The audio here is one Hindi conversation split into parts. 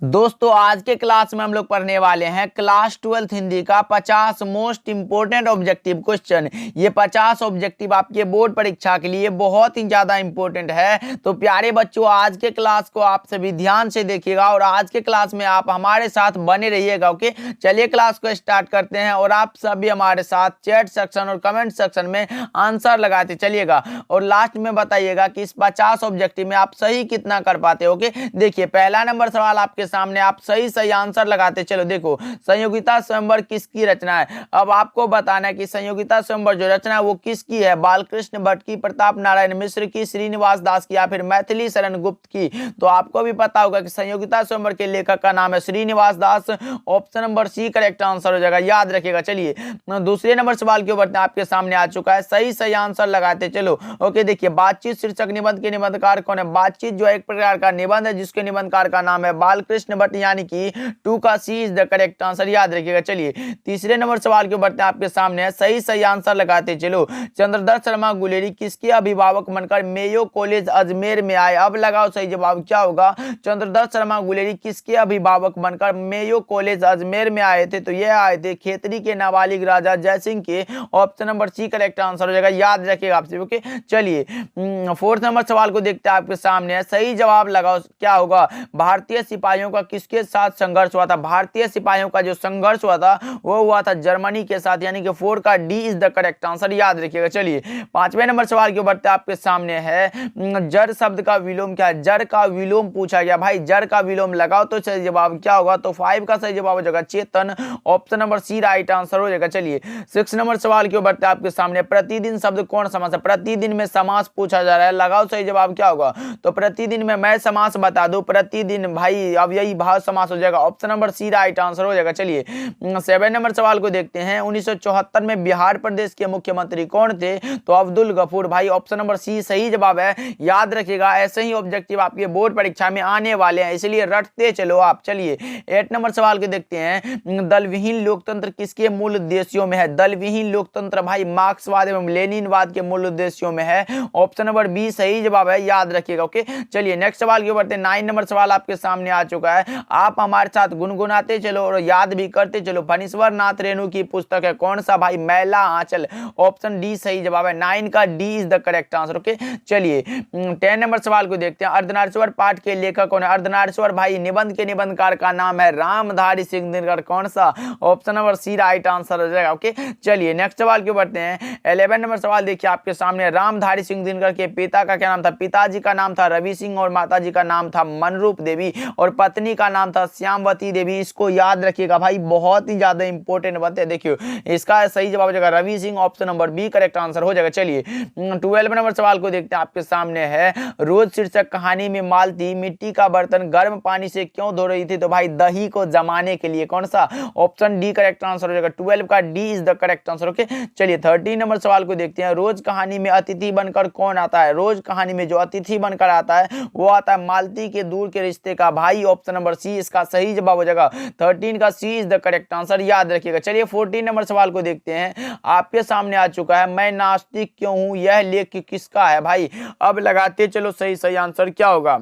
दोस्तों आज के क्लास में हम लोग पढ़ने वाले हैं क्लास 12 हिंदी का 50 मोस्ट इंपोर्टेंट ऑब्जेक्टिव क्वेश्चन। ये 50 ऑब्जेक्टिव आपके बोर्ड परीक्षा के लिए बहुत ही ज्यादा इंपॉर्टेंट है। तो प्यारे बच्चों आज के क्लास को आप सभी ध्यान से देखिएगा और आज के क्लास में आप हमारे साथ बने रहिएगा। ओके, चलिए क्लास को स्टार्ट करते हैं और आप सभी हमारे साथ चैट सेक्शन और कमेंट सेक्शन में आंसर लगाते चलिएगा और लास्ट में बताइएगा कि इस 50 ऑब्जेक्टिव में आप सही कितना कर पाते हो। ओके, देखिए पहला नंबर सवाल आपके सामने, आप सही सही आंसर लगाते चलो। देखो, संयोगिता स्वयंवर किसकी रचना है? अब आपको बताना है कि संयोगिता स्वयंवर जो रचना है वो किसकी है, बालकृष्ण भट्ट की, प्रताप नारायण मिश्र की, श्रीनिवास दास की या फिर मैथिली शरण गुप्त की। तो आपको भी पता होगा कि संयोगिता स्वयंवर के लेखक का नाम है Srinivas Das. Option number C correct answer हो जाएगा, याद रखिएगा। चलिए दूसरे नंबर सवाल के ऊपर आपके सामने आ चुका है, सही सही आंसर लगाते चलो। ओके, देखिए बातचीत शीर्षक निबंध के निबंधकार कौन है? बातचीत जो एक प्रकार का निबंध है जिसके निबंधकार का नाम है बालकृष्ण भट्ट, यानी कि 2 का C is the correct answer, याद रखिएगा। चलिए तीसरे नंबर सवाल के ऊपर आपके सामने है, सही सही आंसर लगाते चलो। चंद्रदत्त शर्मा गुलेरी किसके अभिभावक बनकर मेयो कॉलेज अजमेर में आए? अब लगाओ सही जवाब क्या होगा। चंद्रदत्त शर्मा गुलेरी किसके अभिभावक बनकर मेयो कॉलेज अजमेर में आए थे? तो यह आए थे खेतरी के नाबालिग राजा जयसिंह के। Option number C correct answer हो जाएगा, याद रखिएगा आपसे। ओके, चलिए फोर्थ नंबर सवाल को देखते हैं आपके सामने है, सही जवाब लगाओ क्या होगा। भारतीय सिपाहियों का किसके साथ संघर्ष हुआ था? भारतीय सिपाहियों का जो संघर्ष हुआ था वो हुआ था जर्मनी के साथ, यानी कि 4 का D is the correct answer, याद रखिएगा। चलिए पांचवें नंबर सवाल के ऊपर आपके सामने है, जड़ शब्द का विलोम क्या है? जड़ का विलोम पूछा गया भाई, जड़ का विलोम लगाओ तो सही जवाब क्या होगा। तो 5 का सही जवाब हो जाएगा Chetan. Option number C right answer हो जाएगा। चलिए 6 नंबर सवाल के ऊपर आपके सामने, प्रतिदिन शब्द कौन समास है? प्रतिदिन में समास पूछा जा रहा है, लगाओ सही जवाब क्या होगा। तो प्रतिदिन में मैं समास बता दूं, प्रतिदिन भाई अब यही भाव समास हो जाएगा। Option number C right answer हो जाएगा। चलिए 7 नंबर सवाल को देखते हैं, 1974 में बिहार प्रदेश के मुख्यमंत्री कौन थे? तो अब्दुल गफूर भाई, ऑप्शन नंबर सी सही जवाब है, याद रखिएगा। ऐसे ही ऑब्जेक्टिव आपके बोर्ड परीक्षा में आने वाले हैं, इसलिए रटते चलो आप। चलिए 8 नंबर सवाल को देखते हैं, दलविहीन लोकतंत्र किसके मूल उद्देश्यों में है? दलविहीन लोकतंत्र भाई मार्क्सवाद एवं लेनिनवाद के मूल उद्देश्यों में है। ऑप्शन नंबर बी सही जवाब है, याद रखिएगा। ओके, चलिए नेक्स्ट सवाल के ऊपर 9 नंबर सवाल आपके सामने आ चुका है, आप हमारे साथ गुनगुनाते चलो और याद भी करते चलो। फणीश्वर नाथ रेणु की पुस्तक है कौन सा भाई? मैला आंचल। ऑप्शन डी सही जवाब है, 9 का D is the correct answer. Okay, चलिए 10 नंबर सवाल को देखते हैं, अर्धनारीश्वर पाठ के लेखक कौन है? अर्धनारीश्वर भाई निबंध के निबंधकार का नाम है रामधारी सिंह दिनकर, कौन सा? Option number C right answer हो जाएगा। ओके, चलिए नेक्स्ट सवाल के बढ़ते हैं, 11 नंबर सवाल देखिए आपके सामने, रामधारी सिंह दिनकर के पिता का क्या नाम था? पिताजी का नाम था रवि सिंह और माताजी का नाम था मनरूप देवी और पत्नी का नाम था श्यामवती देवी। इसको याद रखिएगा भाई, बहुत ही ज्यादा इंपॉर्टेंट बात है। देखिए इसका सही जवाब हो जाएगा Ravi Singh, option number B correct answer हो जाएगा। चलिए 12 नंबर सवाल को देखते हैं आपके सामने है, रोज शीर्षक कहानी में मालती मिट्टी का बर्तन गर्म पानी से क्यों धो रही थी? तो भाई दही को जमाने के लिए, कौन सा? ऑप्शन डी करेक्ट आंसर हो जाएगा, 12 का D is the correct answer. Okay, चलिए 13 नंबर सवाल को देखते हैं, रोज कहानी में अतिथि बनकर कौन आता है? रोज कहानी में जो अतिथि बनकर आता है वो आता है मालती के दूर के रिश्ते का भाई। ऑप्शन नंबर सी इसका सही जवाब हो जाएगा, 13 का C is the correct answer, याद रखिएगा। चलिए 14 नंबर सवाल को देखते हैं, आपके सामने आ चुका है, मैं नास्तिक क्यों हूं, यह लेख किसका है भाई? अब लगाते चलो सही सही आंसर क्या होगा।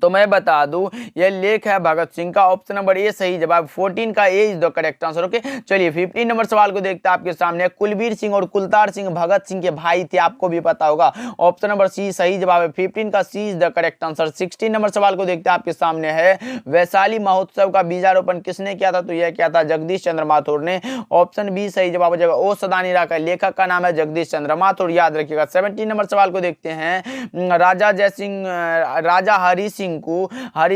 तो मैं बता दूं यह लेख है भगत सिंह का, ऑप्शन नंबर ए सही जवाब, 14 का A is the correct answer. Okay, चलिए 15 नंबर सवाल को देखते हैं आपके सामने, कुलबीर सिंह और कुलतार सिंह भगत सिंह के भाई थे, आपको भी पता होगा। ऑप्शन नंबर सी सही जवाब है, 15 का C is the correct answer. 16 नंबर सवाल को देखते हैं आपके सामने है, वैशाली महोत्सव का बीजारोपण किसने किया था? तो यह किया था जगदीश चंद्र माथुर ने। ऑप्शन बी सही जवाब हो जाएगा, ओ सदानीरा का लेखक का नाम है जगदीश चंद्र माथुर, याद रखिएगा। 17 नंबर सवाल को देखते हैं, राजा हरि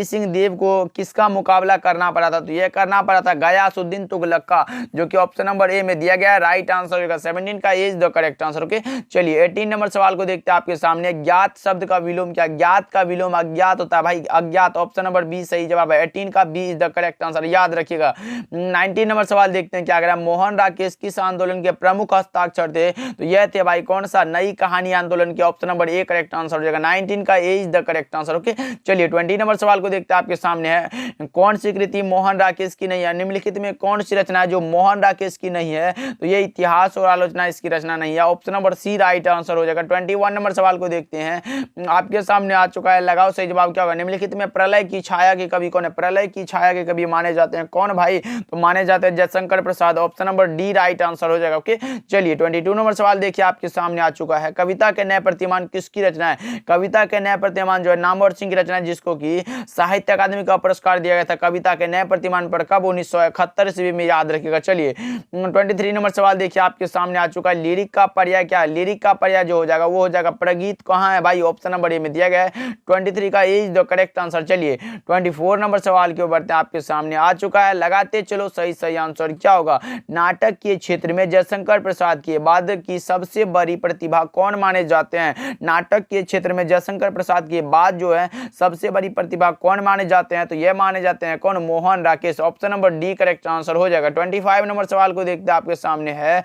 सिंह देव को किसका मुकाबला करना पड़ा था? तो यह करना पड़ा था गयासुद्दीन तुगलक का, जो कि ऑप्शन नंबर ए में दिया गया है, राइट आंसर होगा 17 का A is the correct answer. Okay, चलिए 18 नंबर सवाल को देखते हैं आपके सामने, ज्ञात शब्द का विलोम क्या? ज्ञात का विलोम अज्ञात होता है भाई, अज्ञात। ऑप्शन नंबर बी सही जवाब है, 18 का B is the correct answer, याद रखिएगा। 19 नंबर सवाल देखते हैं क्या कह रहा है, मोहन राकेश किस आंदोलन के प्रमुख हस्ताक्षर थे? तो यह थे भाई कौन सा? नई कहानी आंदोलन के। Option number A correct answer हो जाएगा, 19 का A is the correct answer. Okay, चलिए 20 नंबर सवाल को देखते हैं आपके सामने है, कौन सी कृति मोहन राकेश की नहीं है? निम्नलिखित में कौन सी रचना है जो मोहन राकेश की नहीं है? तो ये इतिहास और आलोचना इसकी रचना नहीं है। Option number C right answer हो जाएगा। 21 नंबर सवाल को देखते हैं, आपके सामने आ चुका है, लगाओ सही जवाब क्या होगा। निम्नलिखित में प्रलय की छाया के कवि कौन है? प्रलय की छाया के कवि माने जाते हैं कौन भाई? तो माने जाते हैं Jaishankar Prasad. Option number D right answer हो जाएगा। ओके, चलिए 22 नंबर सवाल देखिए आपके सामने आ चुका है, कविता के नए प्रतिमान किसकी रचना है? कविता के नए प्रतिमान जो है नामवर सिंह की रचना है, जिसको कि साहित्य अकादमी का पुरस्कार दिया गया था कविता के नए प्रतिमान पर, कब? 1971 ईस्वी में, याद रखिएगा। चलिए 23 नंबर सवाल देखिए आपके सामने आ चुका है, लिरिक का पर्याय क्या है? लिरिक का पर्याय जो हो जाएगा वो हो जाएगा प्रगीत। कहाँ है भाई? ऑप्शन नंबर ए में दिया गया है। 23 का इज द करेक्ट आंसर। चलिए 24 नंबर सवाल के ऊपर आपके सामने आ चुका है, लगाते चलो सही आंसर क्या होगा? नाटक के क्षेत्र में जयशंकर प्रसाद के बाद की सबसे बड़ी प्रतिभा कौन माने जाते हैं? नाटक के क्षेत्र में जयशंकर प्रसाद के बाद जो है सबसे बड़ी प्रतिभा कौन माने जाते हैं? तो ये माने जाते हैं कौन? Mohan Rakesh. Option number D correct answer हो जाएगा। 25 नंबर सवाल को देखते हैं आपके सामने है,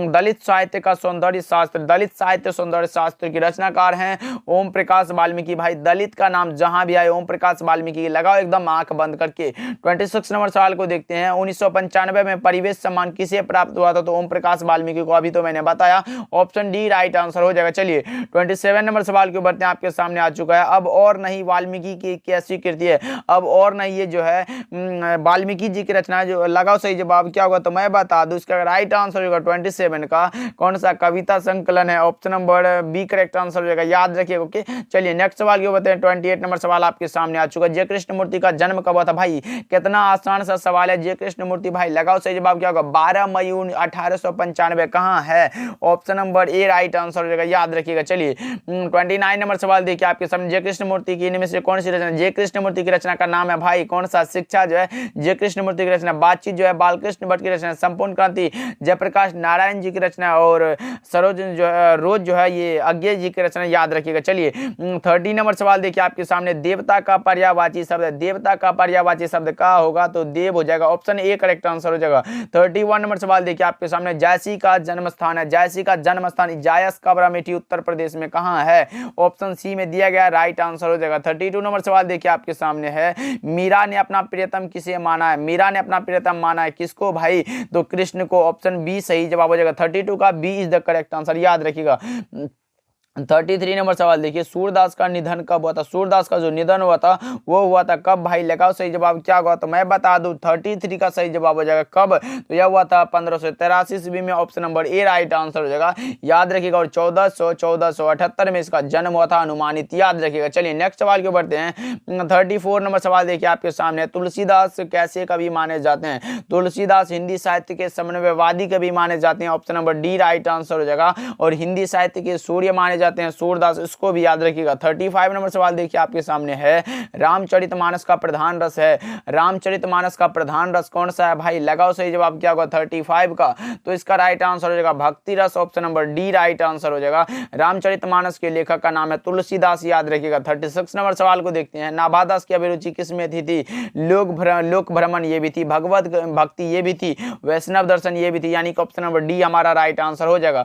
दलित साहित्य का सौंदर्य शास्त्र, दलित साहित्य सौंदर्य शास्त्र की रचनाकार हैं ओम प्रकाश वाल्मीकि। भाई दलित का नाम जहां भी आए ओम प्रकाश वाल्मीकि, लगाओ एकदम आंख बंद करके। 26 नंबर सवाल को देखते हैं, 1995 में परिवेश सम्मान किसे प्राप्त हुआ था? तो ओम प्रकाश वाल्मीकि को, अभी तो मैंने बताया। ऑप्शन डी राइट आंसर हो जाएगा। चलिए 27 नंबर सवाल के ऊपर आपके सामने आ चुका है, अब और नहीं वाल्मीकि की कैसी कृति है? अब और नहीं ये जो है वाल्मीकि जी की रचना है, जो लगाओ सही जवाब क्या होगा? तो मैं बता दूं इसका राइट आंसर होगा 27 का कौन सा? कविता संकलन है। Option number B correct answer हो जाएगा, याद रखिएगा। ओके, चलिए नेक्स्ट सवाल के ऊपर 28 नंबर सवाल आपके सामने आ चुका है, जय कृष्ण मूर्ति का जन्म कब हुआ था? भाई कितना आसान सा सवाल है। जय कृष्ण मूर्ति भाई लगाओ सही जवाब क्या होगा? 12 मई 1895। कहाँ है? ऑप्शन नंबर ए राइट आंसर हो जाएगा, याद रखिएगा। चलिए 29 नंबर सवाल देखिए आपके सामने, जय कृष्ण मूर्ति की इनमें से कौन सी रचना? जय कृष्ण मूर्ति की रचना का नाम है भाई कौन सा? शिक्षा जो है जय कृष्ण मूर्ति की रचना, बातचीत जो है बालकृष्ण भट्ट की रचना, संपूर्ण क्रांति जयप्रकाश नारायण जी की रचना, और सरोज जो है रोज जो है ये अज्ञे जी की रचना, याद रखिएगा। चलिए 30 नंबर सवाल देखिए आपके सामने, देवता का पर्यायवाची शब्द है। देवता का पर्यायवाची शब्द का होगा? तो देव हो जाएगा। ऑप्शन ए करेक्ट आंसर हो जाएगा। 31 नंबर सवाल देखिए आपके सामने, जायसी का जन्म स्थान है। जायसी का जन्म स्थान जायस कब्र अमेठी उत्तर प्रदेश में कहाँ है? ऑप्शन सी में दिया गया, राइट आंसर हो जाएगा। 32 नंबर सवाल देखिए आपके सामने है, मीरा ने अपना प्रियतम किसे माना है? मीरा ने अपना प्रियतम माना है किसको भाई? तो कृष्ण को। ऑप्शन बी सही जवाब हो जाएगा। 32 का B is the correct answer, याद रखिएगा। 33 नंबर सवाल देखिए, सूरदास का निधन कब हुआ था? सूरदास का जो निधन हुआ था वो हुआ था कब भाई? लगाओ सही जवाब क्या होगा? तो मैं बता दूं 33 का सही जवाब हो जाएगा कब? तो यह हुआ था 1583 ईस्वी में। ऑप्शन नंबर ए राइट आंसर हो जाएगा, याद रखिएगा। और 1478 में इसका जन्म हुआ था अनुमानित, याद रखिएगा। चलिए नेक्स्ट सवाल के बढ़ते हैं। 34 नंबर सवाल देखिए आपके सामने, तुलसीदास कैसे कवि माने जाते हैं? तुलसीदास हिंदी साहित्य के समन्वयवादी कवि माने जाते हैं। Option number D right answer हो जाएगा। और हिंदी साहित्य के सूर्य माने जाते हैं सूरदास, इसको भी याद रखिएगा। 35 नंबर सवाल देखिए आपके सामने है, रामचरितमानस का प्रधान रस है। रामचरितमानस का प्रधान रस कौन सा है भाई? लगाओ सही जवाब क्या होगा? 35 का। तो इसका राइट आंसर हो जाएगा भक्ति रस। Option number D right answer हो जाएगा। रामचरितमानस के लेखक का नाम है तुलसीदास, याद रखिएगा। 36 नंबर सवाल को देखते हैं, नाभादास की अभिरुचि किसमें थी? लोक भ्रमण ये भी थी, भगवत भक्ति ये भी थी, वैष्णव दर्शन ये भी थी, यानी कि ऑप्शन नंबर डी हमारा राइट आंसर हो जाएगा।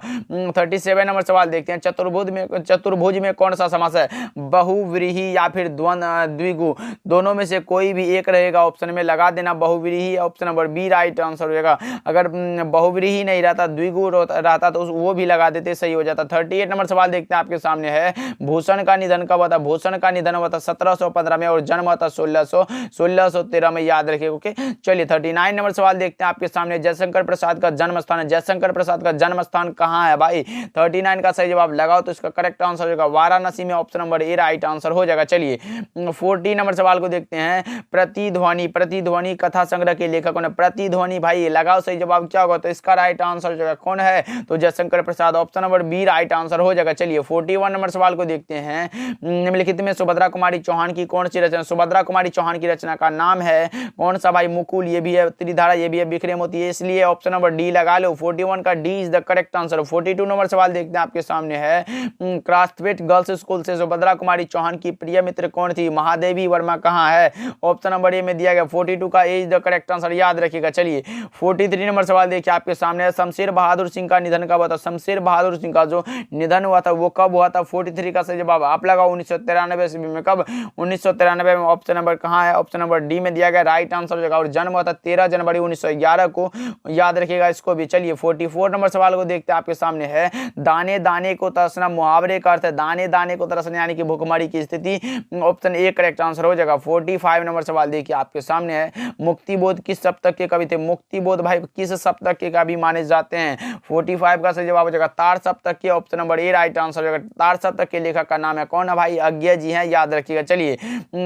37 नंबर सवाल देखते हैं, चतुर्भुज में कौन सा समास है? बहुव्रीहि या फिर द्विगु, दोनों में से कोई भी एक रहेगा। ऑप्शन में लगा देना बहुव्रीहि, option number B right answer हो जाएगा। अगर बहुव्रीहि नहीं रहता द्विगु रहता तो वो भी लगा देते, सही हो जाता। 38 नंबर सवाल देखते हैं आपके सामने है, भूषण का निधन कब हुआ था? भूषण का निधन हुआ था 1715 में और जन्म हुआ था 1613 में, याद रखिए। ओके, चलिए 39 नंबर सवाल देखते हैं आपके सामने, जयशंकर प्रसाद का जन्म स्थान है। जयशंकर प्रसाद का जन्म स्थान कहाँ है भाई? 39 का सही जवाब लगाओ तो इसका करेक्ट आंसर होगा वाराणसी में। ऑप्शन नंबर ए राइट आंसर हो जाएगा। चलिए 40 नंबर सवाल को देखते हैं, प्रतिध्वनि कथा संग्रह के लेखक कौन है? प्रतिध्वनि भाई लगाओ सही जवाब क्या होगा? तो इसका राइट आंसर हो जाएगा कौन है? तो Jaishankar Prasad. Option number B right answer हो जाएगा। चलिए 41 नंबर सवाल को देखते हैं, निम्नलिखित में सुभद्रा कुमारी चौहान की कौन सी रचना? सुभद्रा कुमारी चौहान की रचना का नाम है कौन सा भाई? मुकुल ये भी है, त्रिधारा ये भी है, बिखरे मोती है, इसलिए ऑप्शन नंबर डी लगा लो। 41 का D is the correct answer. 42 number सवाल देखते हैं आपके सामने है, क्राफ्टविट गर्ल्स स्कूल से सुभद्रा कुमारी चौहान की प्रिय मित्र कौन थी? महादेवी वर्मा कहाँ है? ऑप्शन नंबर ए में दिया गया 42 का A is the correct answer, याद रखिएगा। चलिए 43 नंबर सवाल देखिए आपके सामने है, शमशेर बहादुर सिंह का निधन कब हुआ था? शमशेर बहादुर सिंह का जो निधन हुआ था वो कब हुआ था? 43 का सही जवाब आप लगाओ 1993 ईस्वी में। कब? 1993 में। ऑप्शन नंबर कहाँ है? ऑप्शन नंबर डी में दिया गया राइट आंसर जगह। और जन्म हुआ था 13 जनवरी 1911 को, याद रखिएगा इसको भी। चलिए 44 नंबर सवाल को देखते हैं आपके सामने है, दाने दाने को तरसना मुहावरे का अर्थ है दाने दाने को तरसना यानी कि भूखमरी की स्थिति। ऑप्शन ए करेक्ट आंसर हो जाएगा। 45 नंबर सवाल देखिए आपके सामने है, मुक्तिबोध किस सप्तक के कवि थे? मुक्तिबोध भाई किस सप्तक के कवि माने जाते हैं? 45 का सही जवाब हो जाएगा तार सप्तक के। ऑप्शन नंबर ए राइट आंसर हो जाएगा। तार सप्तक के लेखक का नाम है कौन है भाई? अज्ञेय जी हैं, याद रखिएगा। चलिए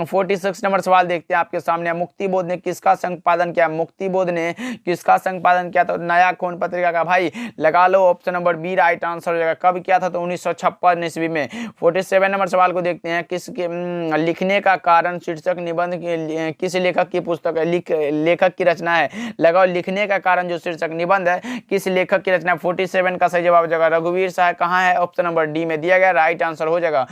46 नंबर सवाल देखते हैं आपके सामने, मुक्तिबोध ने किसका संपादन किया? मुक्तिबोध ने किसका संपादन किया? तो नया खून पत्रिका का। भाई लगा लो option number B right answer हो जाएगा। कब किया था? तो 1956 ईस्वी में। 47 नंबर सवाल को देखते हैं, किसके लिखने का कारण शीर्षक निबंध किस लेखक की पुस्तक है? लेखक की रचना है। लगाओ लिखने का कारण जो शीर्षक निबंध है किस लेखक की रचना? 47 का सही जवाब हो जाएगा रघुवीर सहाय। कहाँ है? ऑप्शन नंबर डी में दिया गया राइट आंसर हो जाएगा।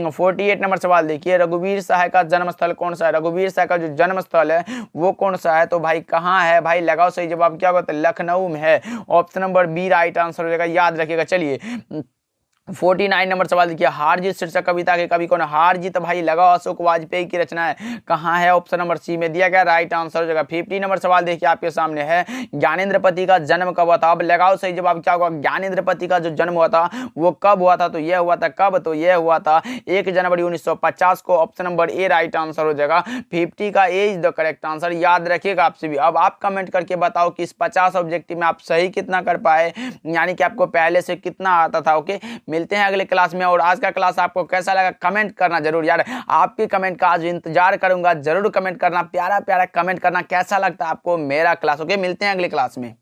48 नंबर सवाल देखिए, रघुवीर सहाय का जन्म स्थल कौन सा है? रघुवीर सहाय का जो जन्म स्थल है वो कौन सा है? तो भाई कहाँ है? भाई लगाओ सही जवाब क्या होगा? लखनऊ में है। Option number B right answer हो जाएगा, याद रखिएगा। चलिए 49 नंबर सवाल देखिए, हार जीत शीर्षक कविता के कवि कौन है? हार जीत भाई लगाओ अशोक वाजपेयी की रचना है। कहाँ है? ऑप्शन नंबर सी में दिया गया राइट आंसर हो जाएगा। 50 नंबर सवाल देखिए आपके सामने है, ज्ञानेंद्रपति का जन्म कब हुआ था? अब लगाओ सही जवाब क्या होगा? ज्ञानेंद्रपति का जो जन्म हुआ था वो कब हुआ था? तो यह हुआ था कब? तो यह हुआ था 1 जनवरी 1950 को। ऑप्शन नंबर ए राइट आंसर हो जाएगा। 50 का A is the correct answer, याद रखिएगा आपसे भी। अब आप कमेंट करके बताओ कि इस 50 ऑब्जेक्टिव में आप सही कितना कर पाए, यानी कि आपको पहले से कितना आता था। ओके, मिलते हैं अगले क्लास में। और आज का क्लास आपको कैसा लगा कमेंट करना जरूर यार, आपकी कमेंट का आज इंतजार करूंगा। जरूर कमेंट करना, प्यारा प्यारा कमेंट करना, कैसा लगता है आपको मेरा क्लास। ओके, मिलते हैं अगले क्लास में।